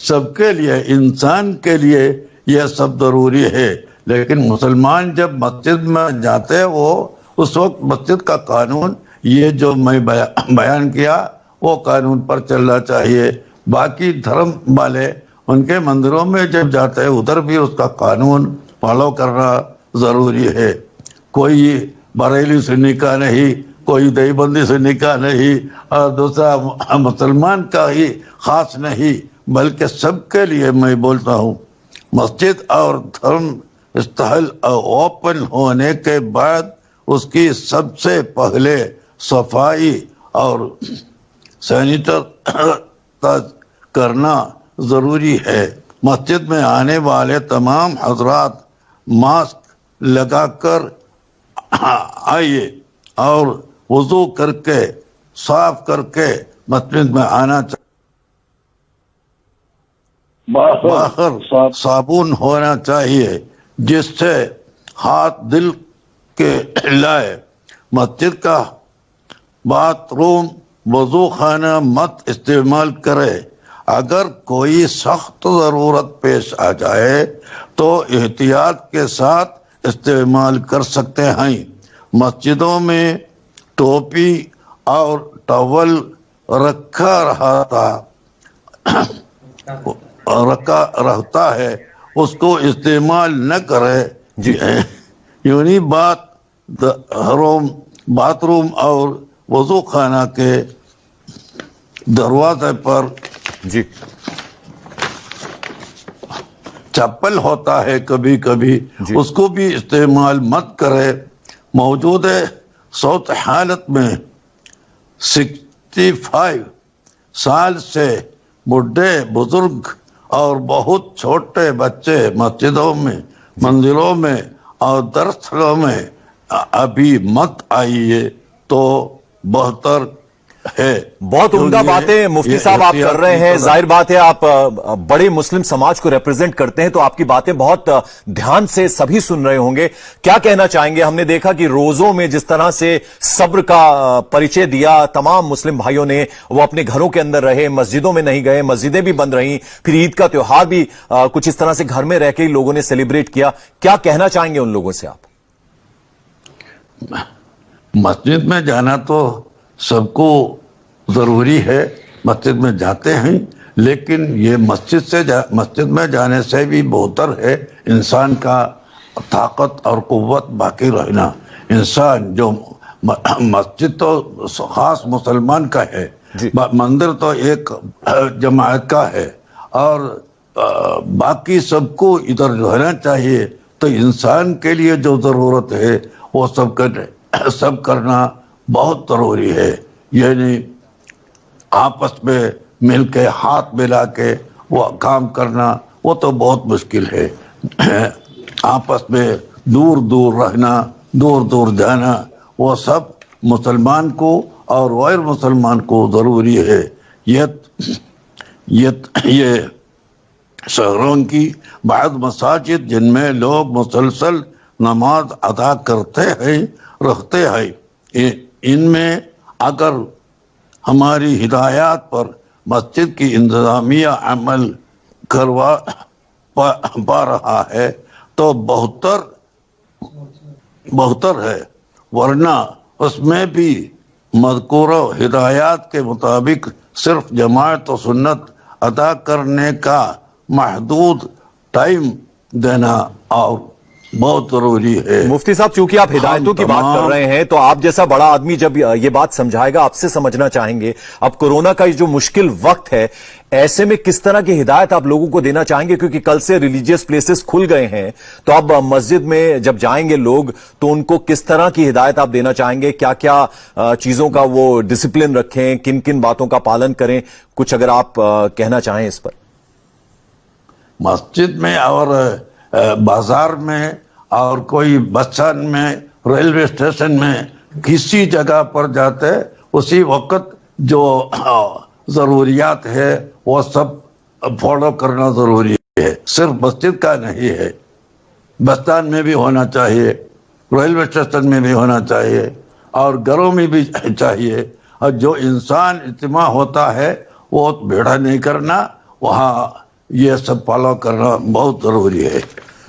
سب کے لیے، انسان کے لیے یہ سب ضروری ہے. لیکن مسلمان جب مسجد میں جاتے ہیں وہ اس وقت مسجد کا قانون، یہ جو میں بیان کیا وہ قانون پر چلنا چاہیے. باقی دھرم والے ان کے مندروں میں جب جاتے ہیں ادھر بھی اس کا قانون فالو کرنا ضروری ہے. کوئی بریلی سے نکاح نہیں، کوئی دیوبندی سے نکاح نہیں، اور دوسرا مسلمان کا ہی خاص نہیں، بلکہ سب کے لیے میں بولتا ہوں. مسجد اور دھرم استحل اوپن ہونے کے بعد اس کی سب سے پہلے صفائی اور سینیٹائز کرنا ضروری ہے. مسجد میں آنے والے تمام حضرات ماسک لگا کر آئیے اور وضو کر کے صاف کر کے مسجد میں آنا چاہیے. باہر صابن ہونا چاہیے جس سے ہاتھ دل کے لائے. مسجد کا باتھ روم وضو خانہ مت استعمال کرے. اگر کوئی سخت ضرورت پیش آ جائے تو احتیاط کے ساتھ استعمال کر سکتے ہیں. مسجدوں میں ٹوپی اور ٹاول رہتا ہے، اس کو استعمال نہ کرے. یونی باتھ روم اور وضو خانہ کے دروازے پر جی چپل ہوتا ہے کبھی کبھی، اس کو بھی استعمال مت کرے. موجودہ صورت حالت میں 65 سال سے بوڑھے بزرگ اور بہت چھوٹے بچے مسجدوں میں، مندروں میں اور درسگاہوں میں ابھی مت آئیے تو بہتر ہے. بہت عمدہ باتیں مفتی صاحب آپ کر رہے ہیں. ظاہر بات ہے آپ بڑے مسلم سماج کو ریپرزینٹ کرتے ہیں تو آپ کی باتیں بہت دھیان سے سبھی سن رہے ہوں گے. کیا کہنا چاہیں گے؟ ہم نے دیکھا کہ روزوں میں جس طرح سے صبر کا پریچے دیا تمام مسلم بھائیوں نے، وہ اپنے گھروں کے اندر رہے، مسجدوں میں نہیں گئے، مسجدیں بھی بند رہیں. پھر عید کا تہوار بھی کچھ اس طرح سے گھر میں رہ کے لوگوں نے سیلیبریٹ کیا. کیا کہنا چاہیں گے ان لوگوں سے آپ؟ مسجد میں جانا تو سب کو ضروری ہے، مسجد میں جاتے ہیں، لیکن یہ مسجد میں جانے سے بھی بہتر ہے انسان کا طاقت اور قوت باقی رہنا. انسان جو مسجد تو خاص مسلمان کا ہے، مندر تو ایک جماعت کا ہے، اور باقی سب کو ادھر رہنا چاہیے. تو انسان کے لیے جو ضرورت ہے وہ سب کرنا بہت ضروری ہے. یعنی آپس میں مل کے ہاتھ ملا کے وہ کام کرنا وہ تو بہت مشکل ہے. آپس میں دور دور رہنا، دور دور جانا، وہ سب مسلمان کو اور غیر مسلمان کو ضروری ہے. یہ شہروں کی بعض مساجد جن میں لوگ مسلسل نماز ادا کرتے ہیں رہتے ہیں، ان میں اگر ہماری ہدایات پر مسجد کی انتظامیہ عمل کروا پا رہا ہے تو بہتر ہے، ورنہ اس میں بھی مذکورہ ہدایات کے مطابق صرف جماعت و سنت ادا کرنے کا محدود ٹائم دینا اور بہت ضروری ہے. مفتی صاحب چونکہ آپ ہدایتوں کی بات کر رہے ہیں تو آپ جیسا بڑا آدمی جب یہ بات سمجھائے گا آپ سے سمجھنا چاہیں گے اب کورونا کا جو مشکل وقت ہے، ایسے میں کس طرح کی ہدایت آپ لوگوں کو دینا چاہیں گے؟ کیونکہ کل سے ریلیجیس پلیسز کھل گئے ہیں، تو اب مسجد میں جب جائیں گے لوگ تو ان کو کس طرح کی ہدایت آپ دینا چاہیں گے؟ کیا کیا چیزوں کا وہ ڈسپلن رکھیں، کن کن باتوں کا پالن کریں؟ کچھ اگر آپ کہنا چاہیں اس پر. مسجد میں اور بازار میں اور کوئی بس اسٹینڈ میں، ریلوے اسٹیشن میں، کسی جگہ پر جاتے اسی وقت جو ضروریات ہے وہ سب فالو کرنا ضروری ہے. صرف مسجد کا نہیں ہے، بس اسٹینڈ میں بھی ہونا چاہیے، ریلوے اسٹیشن میں بھی ہونا چاہیے، اور گھروں میں بھی چاہیے. اور جو انسان اجتماع ہوتا ہے وہ بھیڑا نہیں کرنا، وہاں یہ سب فالو کرنا بہت ضروری ہے.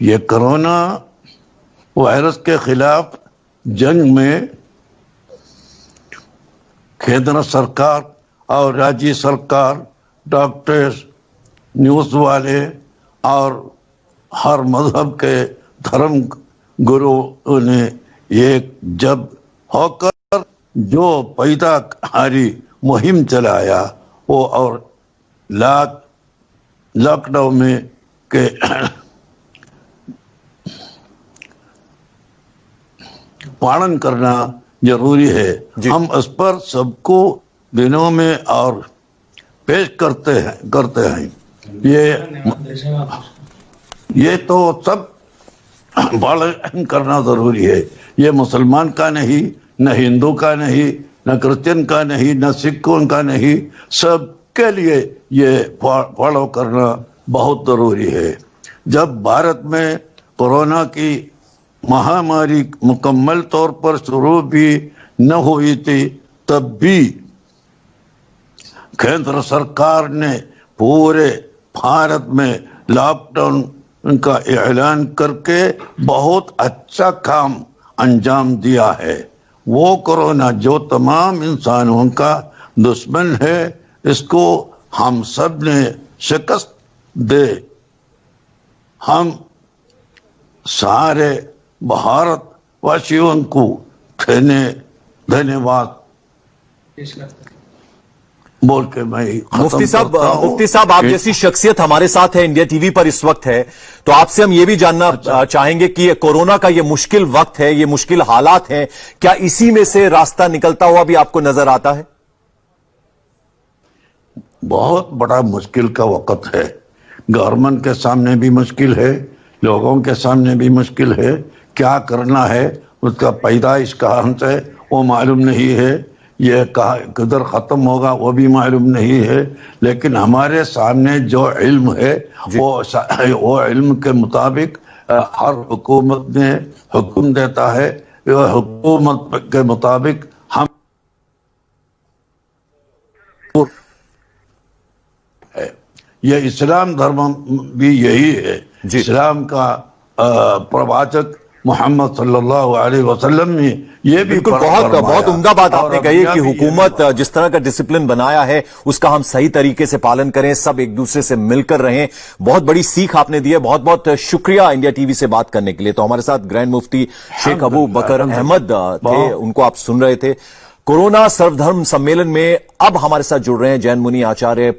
یہ کرونا وائرس کے خلاف جنگ میں کیندر سرکار اور راجی سرکار، ڈاکٹرز، نیوز والے اور ہر مذہب کے دھرم گرو نے ایک جب ہو کر جو پیدا کاری مہم چلایا وہ اور لاک ڈاؤن میں کے پالن کرنا ضروری ہے. ہم اس پر سب کو دنوں میں اور پیش کرتے ہیں. یہ تو سب پالن کرنا ضروری ہے. یہ مسلمان کا نہیں، نہ ہندو کا نہیں، نہ کرسچن کا نہیں، نہ سکھوں کا نہیں، سب کے لیے یہ فالو کرنا بہت ضروری ہے. جب بھارت میں کورونا کی مہاماری مکمل طور پر شروع بھی نہ ہوئی تھی، تب بھی کیندر سرکار نے پورے بھارت میں لاک ڈاؤن کا اعلان کر کے بہت اچھا کام انجام دیا ہے. وہ کورونا جو تمام انسانوں کا دشمن ہے، اس کو ہم سب نے شکست دے. ہم سارے بھارت واسیوں کو دھنیہ واد بول کے میں مفتی صاحب آپ جیسی شخصیت ہمارے ساتھ ہے، انڈیا ٹی وی پر اس وقت ہے، تو آپ سے ہم یہ بھی جاننا چاہیں گے کہ یہ کورونا کا یہ مشکل وقت ہے، یہ مشکل حالات ہیں، کیا اسی میں سے راستہ نکلتا ہوا بھی آپ کو نظر آتا ہے؟ بہت بڑا مشکل کا وقت ہے. گورنمنٹ کے سامنے بھی مشکل ہے، لوگوں کے سامنے بھی مشکل ہے. کیا کرنا ہے، اس کا پیدائش کہاں سے وہ معلوم نہیں ہے، یہ کدھر ختم ہوگا وہ بھی معلوم نہیں ہے. لیکن ہمارے سامنے جو علم ہے وہ علم کے مطابق ہر حکومت نے حکم دیتا ہے. حکومت کے مطابق ہم یہ اسلام دھرم بھی یہی ہے. اسلام کا پرواچک محمد صلی اللہ علیہ وسلم نے یہ بھی بہت عمدہ بات آپ نے کہی کہ حکومت جس طرح کا ڈسپلن بنایا ہے اس کا ہم صحیح طریقے سے پالن کریں، سب ایک دوسرے سے مل کر رہیں. بہت بڑی سیکھ آپ نے دی ہے. بہت بہت شکریہ انڈیا ٹی وی سے بات کرنے کے لیے. تو ہمارے ساتھ گرینڈ مفتی شیخ ابو بکر احمد تھے، ان کو آپ سن رہے تھے. کورونا سرو دھرم سمیلن میں اب ہمارے ساتھ جڑ رہے ہیں جین منی آچاریہ